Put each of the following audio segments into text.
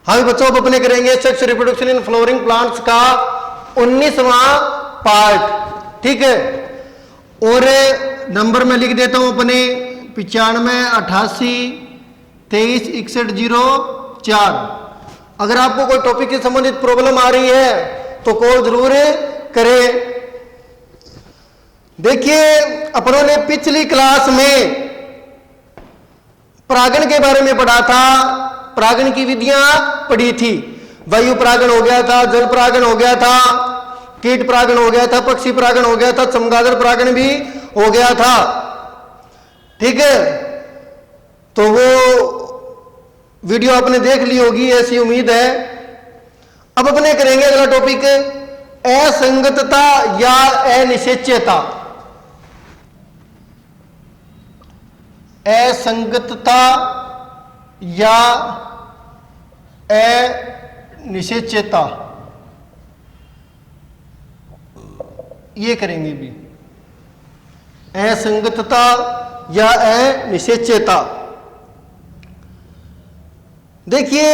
हाँ भी बच्चों, अब अपने करेंगे sex reproduction in flooring plants का 19वां पार्ट। ठीक है, और नंबर में लिख देता हूं अपने 95 88 23 6104। अगर आपको कोई टॉपिक से संबंधित प्रॉब्लम आ रही है तो कॉल जरूर करें। देखिए, अपनों ने पिछली क्लास में परागण के बारे में पढ़ा था, परागण की विधियां पढ़ी थी। वायु परागण हो गया था, जल परागण हो गया था, कीट परागण हो गया था, पक्षी परागण हो गया था, चमगादड़ परागण भी हो गया था। ठीक है, तो वो वीडियो आपने देख ली होगी ऐसी उम्मीद है। अब अपने करेंगे अगला टॉपिक, असंगतता या अनिश्चयता। असंगतता या अनिश्चयता, ये करेंगे भी। असंगतता या अनिश्चयता। देखिए,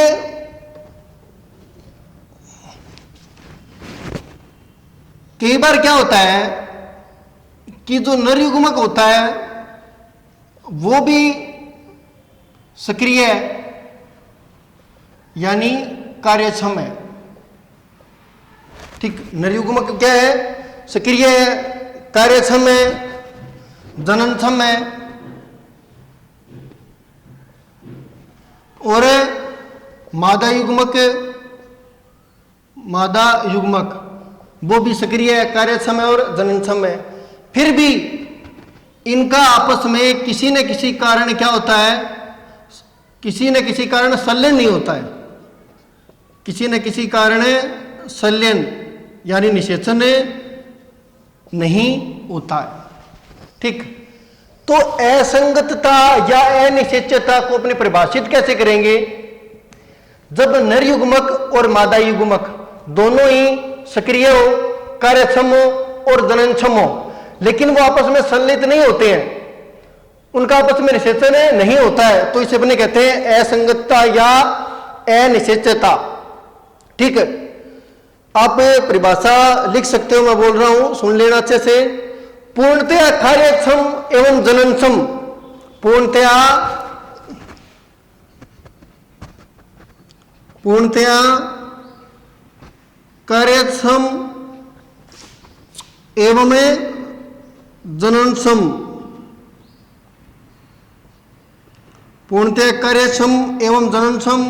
कई बार क्या होता है कि जो नर युग्मक होता है वो भी सक्रिय है, यानी कार्यक्षम है। ठीक, नर युग्मक क्या है? सक्रिय है, कार्यक्षम है, जननक्षम है। और मादा युग्मक वो भी सक्रिय है, कार्यक्षम है और जननक्षम है। फिर भी इनका आपस में किसी न किसी कारण क्या होता है, किसी न किसी कारण संलयन नहीं होता है, किसी न किसी कारण संलयन यानी निषेचन नहीं होता है। ठीक, तो असंगतता या अनिश्चयता को अपने परिभाषित कैसे करेंगे? जब नर युग्मक और मादा युग्मक दोनों ही सक्रिय हो, कार्यक्षम हो और जननक्षम हो, लेकिन वो आपस में संलित नहीं होते हैं, उनका आपस में निषेचन नहीं होता है, तो इसे अपने कहते हैं असंगतता या अनिश्चयता। ठीक है, आप परिभाषा लिख सकते हो, मैं बोल रहा हूं, सुन लेना अच्छे से। पूर्णतया कार्यक्षम एवं जननक्षम, पूर्णतया कार्यक्षम एवं जननक्षम, पूर्णतया कार्यक्षम एवं जननक्षम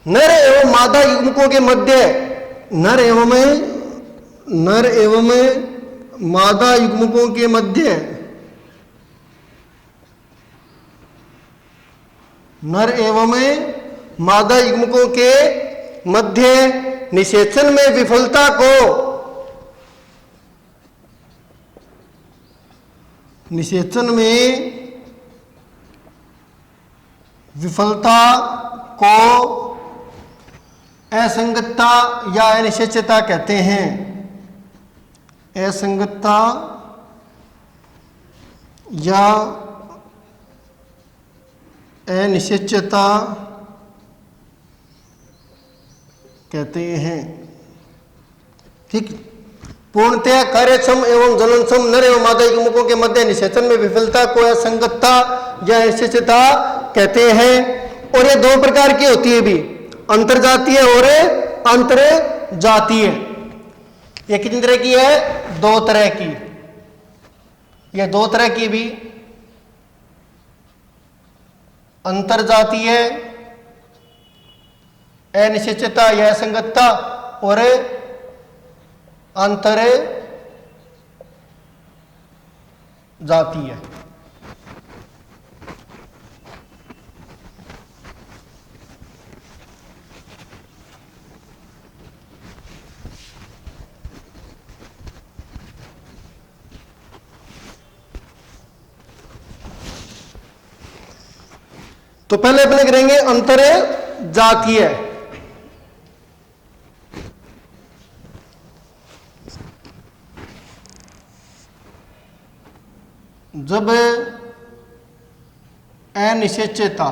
नर एवं मादा युग्मकों के मध्य, नर एवं मादा युग्मकों के मध्य, नर एवं मादा युग्मकों के मध्य निषेचन में विफलता को, निषेचन में विफलता को असंगतता या अनिश्चयता कहते हैं। असंगतता या अनिश्चयता कहते हैं। ठीक, पूर्णतया कार्यक्षम एवं जननक्षम नर एवं मादा युग्मकों के मध्य निषेचन में विफलता को असंगतता या अनिश्चयता कहते हैं। और ये दो प्रकार की होती है भी, अंतर्जातीय और अंतरजातीय। ये कितनी तरह की है? दो तरह की। ये दो तरह की भी, अंतर्जातीय अनिश्चितता या असंगतता और अंतरजातीय। तो पहले अपने करेंगे अंतरजातीय। जब अनिश्चितता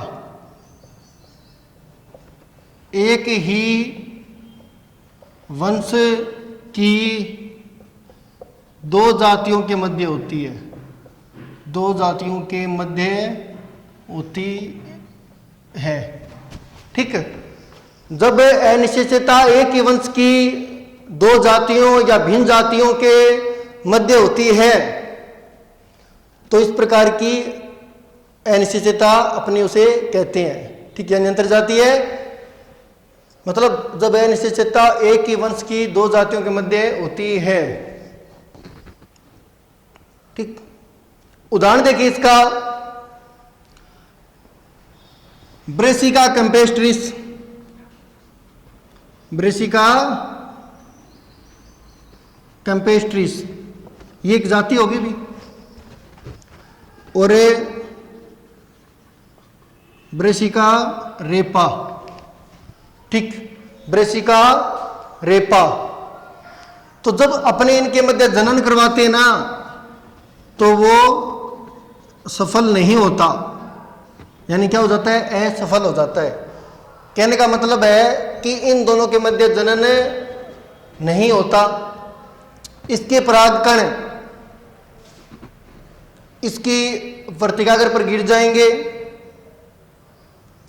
एक ही वंश की दो जातियों के मध्य होती है, दो जातियों के मध्य होती है। ठीक है, जब अनिश्चितता एक ही वंश की दो जातियों या भिन्न जातियों के मध्य होती है तो इस प्रकार की अनिश्चितता अपने उसे कहते हैं। ठीक है, अंतर जातीय है मतलब जब अनिश्चितता एक ही वंश की दो जातियों के मध्य होती है। ठीक, उदाहरण देखिए इसका, ब्रेसिका कैम्पेस्ट्रिस, ब्रेसिका कैम्पेस्ट्रिस ये एक जाति होगी भी, और ब्रेसिका रेपा। ठीक, ब्रेसिका रेपा, तो जब अपने इनके मध्य जनन करवाते हैं ना तो वो सफल नहीं होता, यानी क्या हो जाता है, असफल हो जाता है। कहने का मतलब है कि इन दोनों के मध्य जनन नहीं होता, इसके परागकण इसकी वर्तिकाग्र पर गिर जाएंगे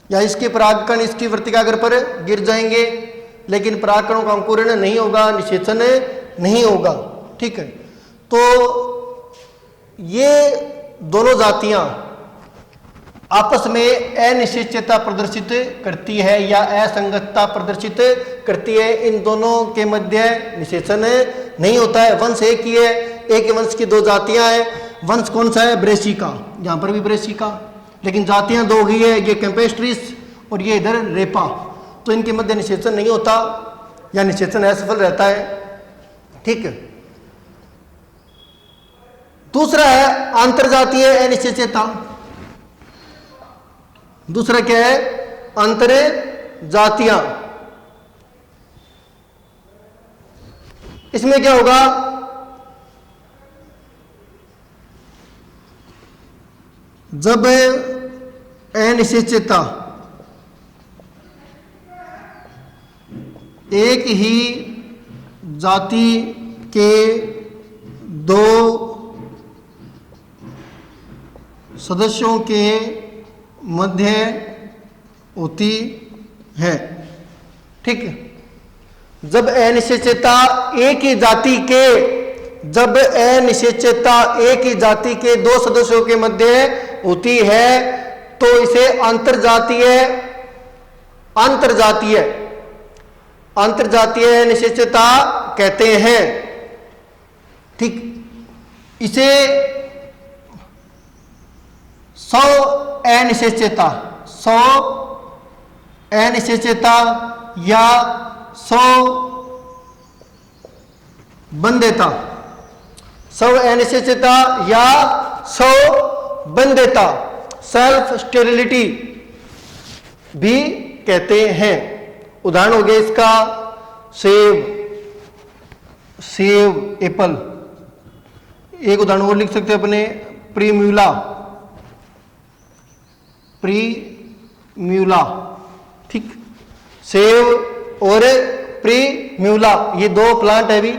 या इसके परागकण इसकी वर्तिकाग्र पर गिर जाएंगे, लेकिन परागकणों का अंकुरण नहीं होगा, निषेचन नहीं होगा। ठीक है, तो ये दोनों जातियां आपस में अनिश्चितता प्रदर्शित करती है या असंगतता प्रदर्शित करती है। इन दोनों के मध्य निषेचन नहीं होता है, वंश एक ही है, एक ही वंश की दो जातियां हैं। वंश कौन सा है, ब्रेसिका, यहां पर भी ब्रेसिका, लेकिन जातियां दो ही है, ये कैम्पेस्ट्रिस और ये इधर रेपा, तो इनके मध्य निषेचन नहीं होता या निषेचन असफल रहता है। ठीक है, दूसरा है अंतरजातीय अनिश्चितता। दूसरा क्या है, अंतर जातियां। इसमें क्या होगा, जब अनिश्चितता एक ही जाति के दो सदस्यों के मध्य होती है। ठीक, जब अनिश्चितता एक ही जाति के, जब अनिश्चितता एक ही जाति के दो सदस्यों के मध्य होती है तो इसे अंतरजातीय अंतरजातीय अंतरजातीय अनिश्चितता कहते हैं। ठीक, इसे सौ अनिश्चितता, सौ अनिश्चितता या सौ बंध्यता, सौ अनिश्चितता या सौ बंध्यता, सेल्फ स्टेरिलिटी भी कहते हैं। उदाहरण हो गया इसका सेब, सेब एप्पल। एक उदाहरण और लिख सकते हैं अपने, प्रीम्यूला, प्रीम्यूला। ठीक, सेब और प्रीम्यूला ये दो प्लांट है भी,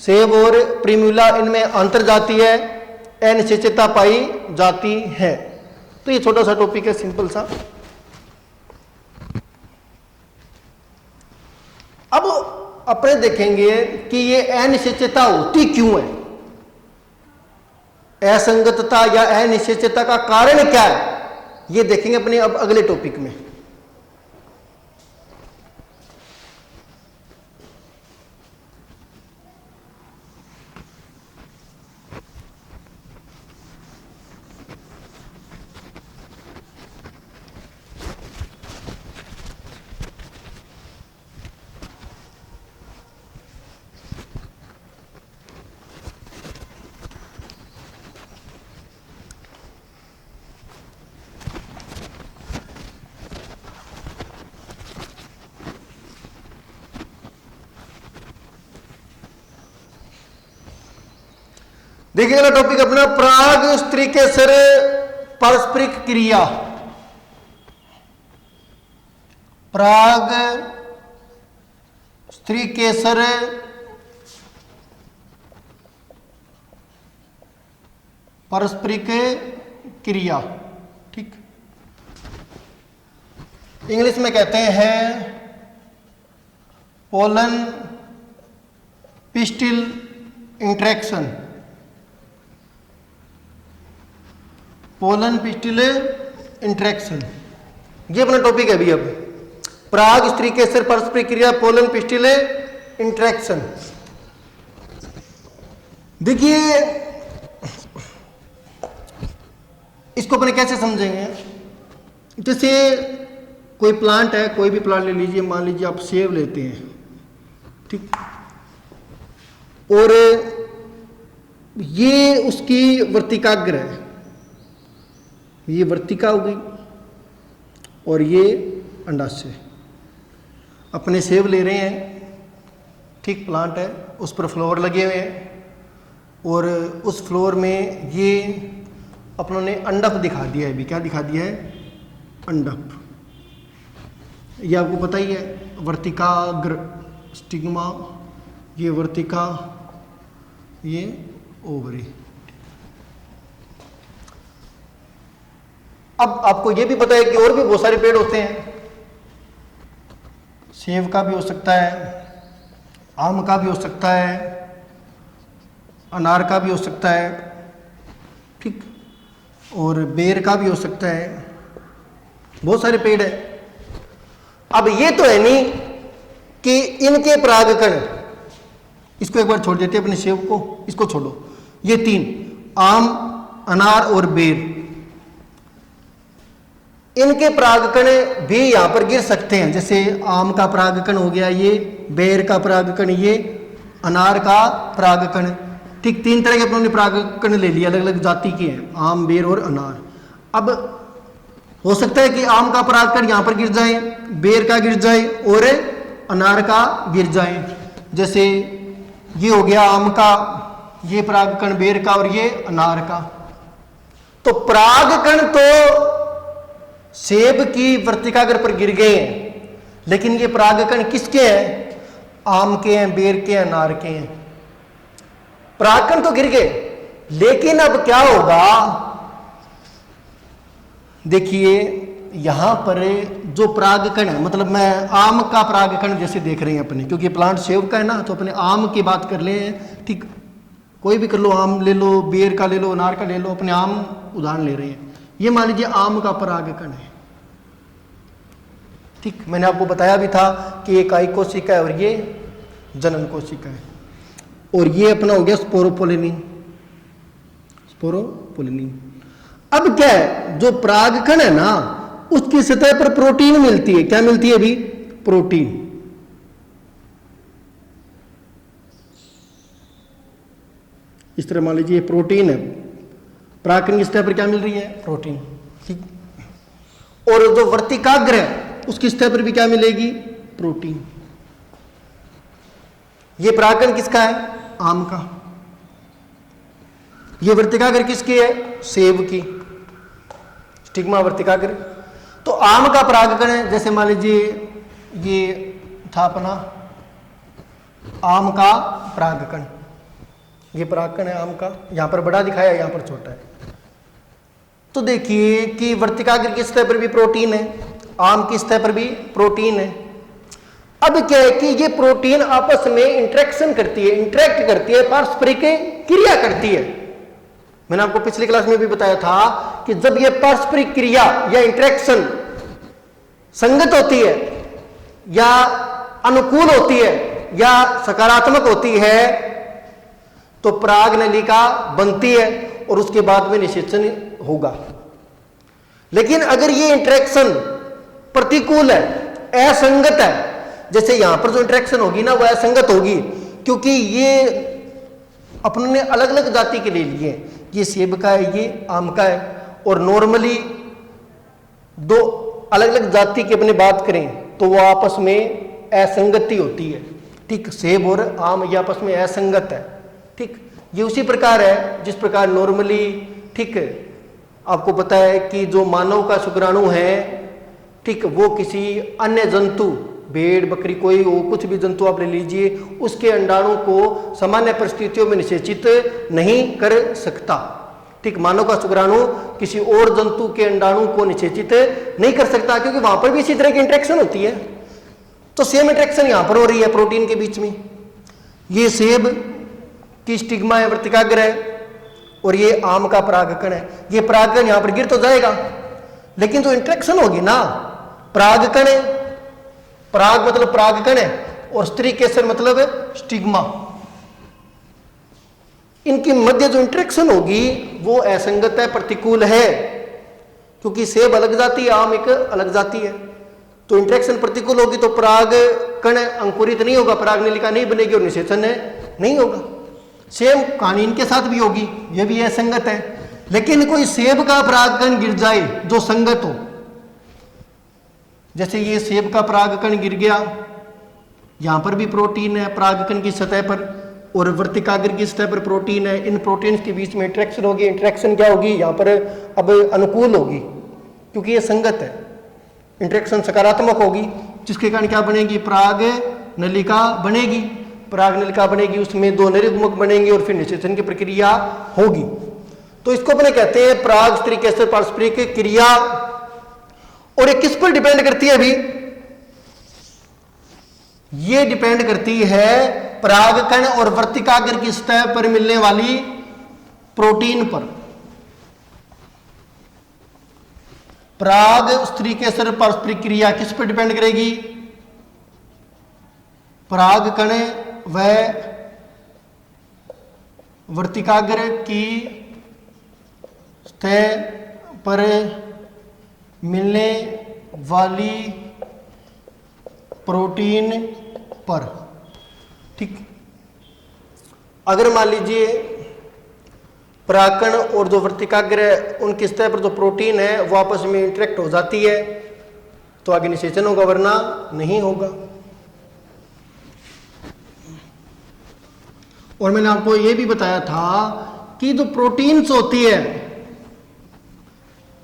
सेब और प्रीम्यूला, इनमें अंतरजातीय अनिश्चितता पाई जाती है। तो ये छोटा सा टॉपिक है, सिंपल सा। अब अपने देखेंगे कि ये अनिश्चितता होती क्यों है, असंगतता या अनिश्चितता का कारण क्या है, ये देखेंगे अपने अब अगले टॉपिक में। देखिए अगला टॉपिक अपना, पराग स्त्री के सर पारस्परिक क्रिया। पराग स्त्री केसर पारस्परिक क्रिया, ठीक। इंग्लिश में कहते हैं pollen pistil interaction, pollen pistil interaction, ये अपना टॉपिक है अभी। अब पराग स्त्री केसर परस्पर क्रिया पोलन पिस्टिल इंट्रैक्शन। देखिए इसको अपने कैसे समझेंगे। जैसे कोई प्लांट है, कोई भी प्लांट ले लीजिए, मान लीजिए आप सेब लेते हैं, ठीक, और ये उसकी वर्तिकाग्र है, ये वर्तिका हो गई और ये अंडाशय। अपने सेब ले रहे हैं, ठीक, प्लांट है, उस पर फ्लावर लगे हुए हैं और उस फ्लावर में ये अपनों ने अंडप दिखा दिया है। भी क्या दिखा दिया है? अंडप। ये आपको पता ही है, वर्तिकाग्र स्टिग्मा, ये वर्तिका, ये ओवरी। अब आपको ये भी पता है कि और भी बहुत सारे पेड़ होते हैं, सेब का भी हो सकता है, आम का भी हो सकता है, अनार का भी हो सकता है, ठीक, और बेर का भी हो सकता है, बहुत सारे पेड़ है। अब ये तो है नहीं कि इनके परागकण, इसको एक बार छोड़ देते हैं अपने सेब को, इसको छोड़ो, ये तीन आम, अनार और बेर, इनके परागकण भी यहां पर गिर सकते हैं। जैसे आम का परागकण हो गया ये, बेर का परागकण ये, अनार का परागकण, ठीक, तीन तरह के अपने परागकण ले लिया, अलग अलग जाति के हैं, आम, बेर और अनार। अब हो सकता है कि आम का परागकण यहां पर गिर जाए, बेर का गिर जाए और अनार का गिर जाए। जैसे ये हो गया आम का, ये परागकण बेर का और ये अनार का। तो परागकण तो सेब की वर्तिकाग्र पर गिर गए हैं, लेकिन ये परागकण किसके हैं? आम के हैं, बेर के हैं, अनार के हैं। परागकण तो गिर गए, लेकिन अब क्या होगा? देखिए यहां पर जो परागकण है, मतलब मैं आम का परागकण जैसे देख रहे हैं अपने, क्योंकि प्लांट सेब का है ना, तो अपने आम की बात कर ले, ठीक, कोई भी कर लो, आम ले लो, बेर का ले लो, अनार का ले लो, अपने आम उदाहरण ले रहे हैं। ये मान लीजिए आम का परागकण है, ठीक, मैंने आपको बताया भी था कि ये काई कोशिका है और ये जनन कोशिका है, और ये अपना हो गया स्पोरोपोलिनिन, स्पोरोपोलिनिन। अब क्या है, जो परागकण है ना, उसकी सतह पर प्रोटीन मिलती है। क्या मिलती है अभी? प्रोटीन। इस तरह मान लीजिए प्रोटीन है, परागकण की सतह पर क्या मिल रही है? प्रोटीन, ठीक। और जो वर्तिकाग्र है उसकी सतह पर भी क्या मिलेगी? प्रोटीन। ये परागकण किसका है? आम का। ये वर्तिकाग्र किसकी है? सेब की, स्टिग्मा वर्तिकाग्र। तो आम का परागकण है, जैसे मान लीजिए ये था अपना आम का परागकण, ये परागकण है आम का, यहां पर बड़ा दिखाया है, यहां पर छोटा है। तो देखिए कि वर्तिकाग्र की सतह पर भी प्रोटीन है, आम की सतह पर भी प्रोटीन है। अब क्या है कि ये प्रोटीन आपस में इंटरेक्शन करती है, इंटरेक्ट करती है, पारस्परिक क्रिया करती है। मैंने आपको पिछली क्लास में भी बताया था कि जब ये पारस्परिक क्रिया या इंटरेक्शन संगत होती है या अनुकूल होती है या सकारात्मक होती है तो पराग नलिका बनती है और उसके बाद में निषेचन होगा। लेकिन अगर ये इंटरेक्शन प्रतिकूल है, असंगत है, जैसे यहां पर जो इंटरेक्शन होगी ना वो असंगत होगी, क्योंकि ये अपने अलग अलग जाति के ले लिए, ये सेब का है, ये आम का है, और नॉर्मली दो अलग अलग जाति की अपनी बात करें तो वो आपस में असंगति होती है, ठीक, सेब और आम ये आपस में असंगत है, ठीक। ये उसी प्रकार है जिस प्रकार नॉर्मली, ठीक, आपको पता है कि जो मानव का शुक्राणु है ठीक, वो किसी अन्य जंतु, भेड़ बकरी कोई हो, कुछ भी जंतु आप ले लीजिए, उसके अंडाणु को सामान्य परिस्थितियों में निषेचित नहीं कर सकता। ठीक, मानव का शुक्राणु किसी और जंतु के अंडाणु को निषेचित नहीं कर सकता, क्योंकि वहां पर भी इसी तरह की इंटरेक्शन होती है। तो सेम इंटरेक्शन यहां पर हो रही है प्रोटीन के बीच में। ये सेब की स्टिग्मा है, वर्तिकाग्र है, और ये आम का परागकण है। ये परागकण यहां पर गिर तो जाएगा, लेकिन जो इंटरेक्शन होगी ना, परागकण है, पराग मतलब परागकण है, और स्त्री केसर मतलब स्टिग्मा, इनकी मध्य जो इंटरेक्शन होगी वो असंगत है, प्रतिकूल है, क्योंकि सेब अलग जाती है, आम एक अलग जाती है। तो इंटरेक्शन प्रतिकूल होगी तो पराग कण अंकुरित नहीं होगा, पराग नलिका नहीं बनेगी और निषेचन नहीं होगा। सेम कहानी इनके साथ भी होगी, ये भी असंगत है। लेकिन कोई सेब का परागकण गिर जाए जो संगत हो, जैसे ये सेब का परागकण गिर गया, यहां पर भी प्रोटीन है परागकण की सतह पर, और वर्तिकाग्र की सतह पर प्रोटीन है। इन प्रोटीन्स के बीच में इंटरेक्शन होगी। इंटरेक्शन क्या होगी यहाँ पर, अब अनुकूल होगी, क्योंकि ये संगत है। इंटरेक्शन सकारात्मक होगी, जिसके कारण क्या बनेगी, पराग नलिका बनेगी। पराग नलिका बनेगी, उसमें दो नरयुग्मक बनेंगे और फिर निषेचन की प्रक्रिया होगी। तो इसको अपने कहते हैं पराग स्त्री केसर पारस्परिक क्रिया। और ये किस पर डिपेंड करती है? अभी ये डिपेंड करती है परागकण और वर्तिकाग्र की सतह पर मिलने वाली प्रोटीन पर। पराग स्त्री केसर पारस्परिक क्रिया किस पर डिपेंड करेगी? परागकण व वर्तिकाग्र की सतह पर मिलने वाली प्रोटीन पर। ठीक, अगर मान लीजिए परागकण और जो वर्तिकाग्र है उनकी सतह पर जो प्रोटीन है वो आपस में इंटरेक्ट हो जाती है तो आगे निषेचन होगा, वरना नहीं होगा। और मैंने आपको ये भी बताया था कि जो प्रोटीन्स होती है,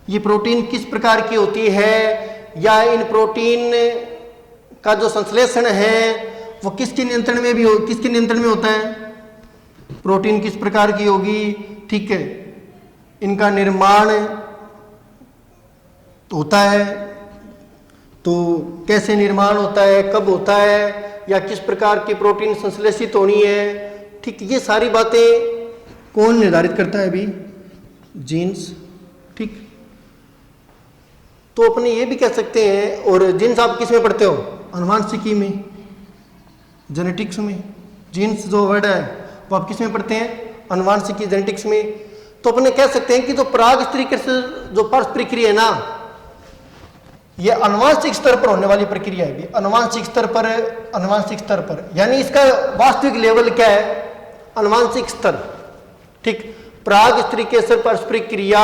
ये प्रोटीन किस प्रकार की होती है, या इन प्रोटीन का जो संश्लेषण है वो किसके नियंत्रण में भी हो, किसके नियंत्रण में होता है? प्रोटीन किस प्रकार की होगी? ठीक है, इनका निर्माण होता है तो कैसे निर्माण होता है, कब होता है, या किस प्रकार की प्रोटीन संश्लेषित होनी है। ठीक, ये सारी बातें कौन निर्धारित करता है? अभी जीन्स। ठीक, तो अपने ये भी कह सकते हैं, और जीन्स आप किस में पढ़ते हो? अनुवांशिकी में, जेनेटिक्स में। जीन्स जो वर्ड है वो आप किस में पढ़ते हैं? अनुवांशिकी, जेनेटिक्स में। तो अपने कह सकते हैं कि जो पराग स्त्री के जो पारस्परिक क्रिया है ना, ये अनुवांशिक स्तर पर होने वाली प्रक्रिया है। अनुवांशिक स्तर पर, अनुवांशिक स्तर पर यानी इसका वास्तविक लेवल क्या है? अनुवांशिक स्तर। ठीक, पराग स्त्री केसर पारस्परिक क्रिया,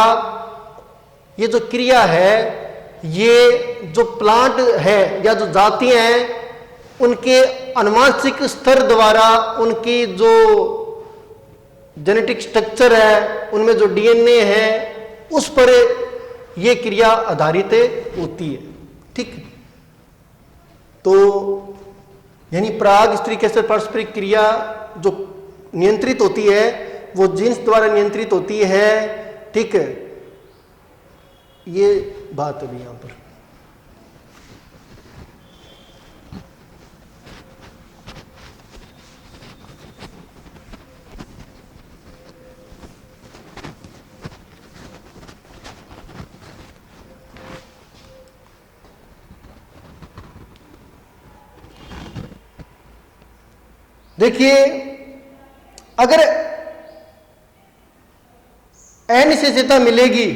ये जो क्रिया है, ये जो प्लांट है या जो जातियां हैं उनके अनुवांशिक स्तर द्वारा उनकी जो जेनेटिक स्ट्रक्चर है, उनमें जो डीएनए है, उस पर यह क्रिया आधारित होती है। ठीक, तो यानी पराग स्त्री केसर पारस्परिक क्रिया जो नियंत्रित होती है वो जीन्स द्वारा नियंत्रित होती है। ठीक है, ये बात अभी यहां पर। देखिए, अगर अनिश्चितता मिलेगी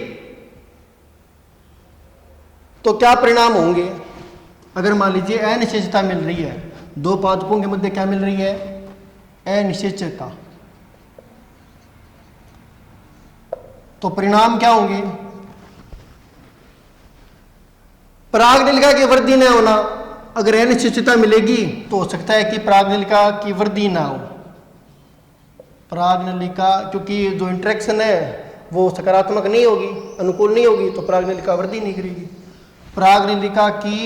तो क्या परिणाम होंगे? अगर मान लीजिए अनिश्चितता मिल रही है, दो पादपों के मध्य क्या मिल रही है? अनिश्चितता, तो परिणाम क्या होंगे? पराग नलिका की वृद्धि न होना। अगर अनिश्चितता मिलेगी तो हो सकता है कि पराग नलिका की वृद्धि ना हो। पराग नलिका, क्योंकि जो इंटरेक्शन है वो सकारात्मक नहीं होगी, अनुकूल नहीं होगी, तो पराग नलिका वृद्धि नहीं करेगी। प्राग्निलिका की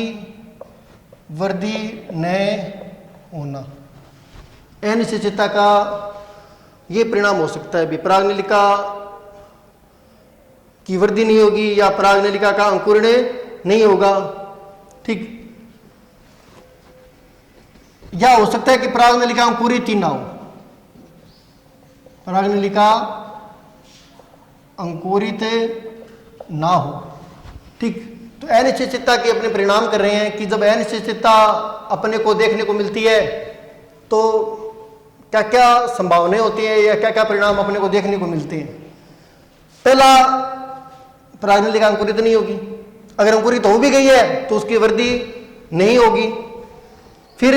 वृद्धि न होना, अनिश्चितता का ये परिणाम हो सकता है। भी प्राग्निलिका की वृद्धि नहीं होगी या प्राग्निलिका का अंकुरण नहीं होगा, ठीक। या हो सकता है कि प्राग्निलिका अंकुरित ही ना हो, प्राग्निलिका अंकुरित ना हो, ठीक। तो अनिश्चितता के अपने परिणाम कर रहे हैं कि जब अनिश्चितता अपने को देखने को मिलती है तो क्या क्या संभावनाएं होती हैं या क्या क्या परिणाम अपने को देखने को मिलते हैं। पहला, प्राग्निलिका अंकुरित नहीं होगी, अगर अंकुरित हो भी गई है तो उसकी वृद्धि नहीं होगी। फिर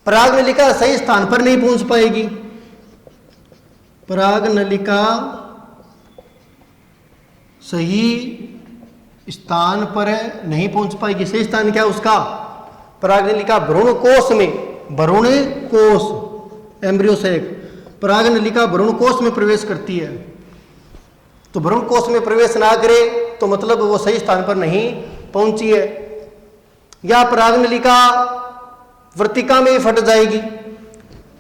प्राग्निलिका सही स्थान पर नहीं पहुंच पाएगी, प्राग्निलिका सही स्थान पर नहीं पहुंच पाएगी। सही स्थान क्या है उसका? प्राग्निलिका भ्रूण कोश में, भ्रूण कोश, एम्ब्रियो सैक, प्राग्निलिका भ्रूण कोश में प्रवेश करती है। तो भ्रूण कोश में प्रवेश ना करे तो मतलब वो सही स्थान पर नहीं पहुंची है। या प्राग्निलिका वर्तिका में फट जाएगी।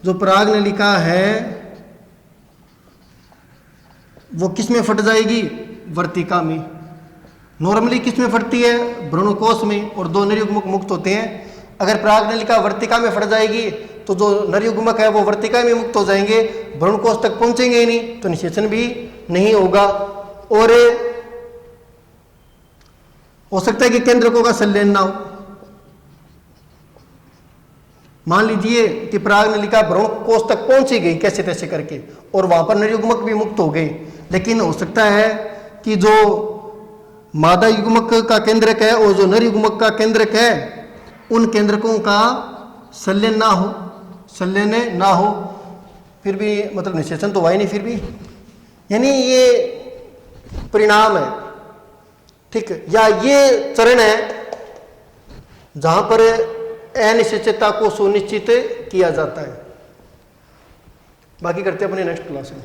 जो प्राग्निलिका है वो किस में फट जाएगी? वर्तिका में। नॉर्मली किस में फटती है? भ्रूणकोश में, और दो नरयुग्मक मुक्त होते हैं। अगर प्राग्निलिका वर्तिका में फट जाएगी तो जो नरयुग्मक है वो वर्तिका में मुक्त हो जाएंगे, भ्रूणकोश तक पहुंचेंगे ही नहीं, तो निषेचन भी नहीं होगा। और हो सकता है कि केंद्रकों का संलयन ना हो। मान लीजिए कि प्राग्निलिका भ्रूणकोश तक पहुंची गई कैसे तैसे करके और वहां पर नरयुग्मक भी मुक्त हो गए, लेकिन हो सकता है कि जो मादा युग्मक का केंद्रक है और जो नर युग्मक का केंद्रक है उन केंद्रकों का संलयन ना हो, संलयन ना हो, फिर भी मतलब निषेचन तो हुआ ही नहीं फिर भी, यानी ये परिणाम है, ठीक। या ये चरण है जहां पर अनिश्चितता को सुनिश्चित किया जाता है। बाकी करते हैं अपने नेक्स्ट क्लास में।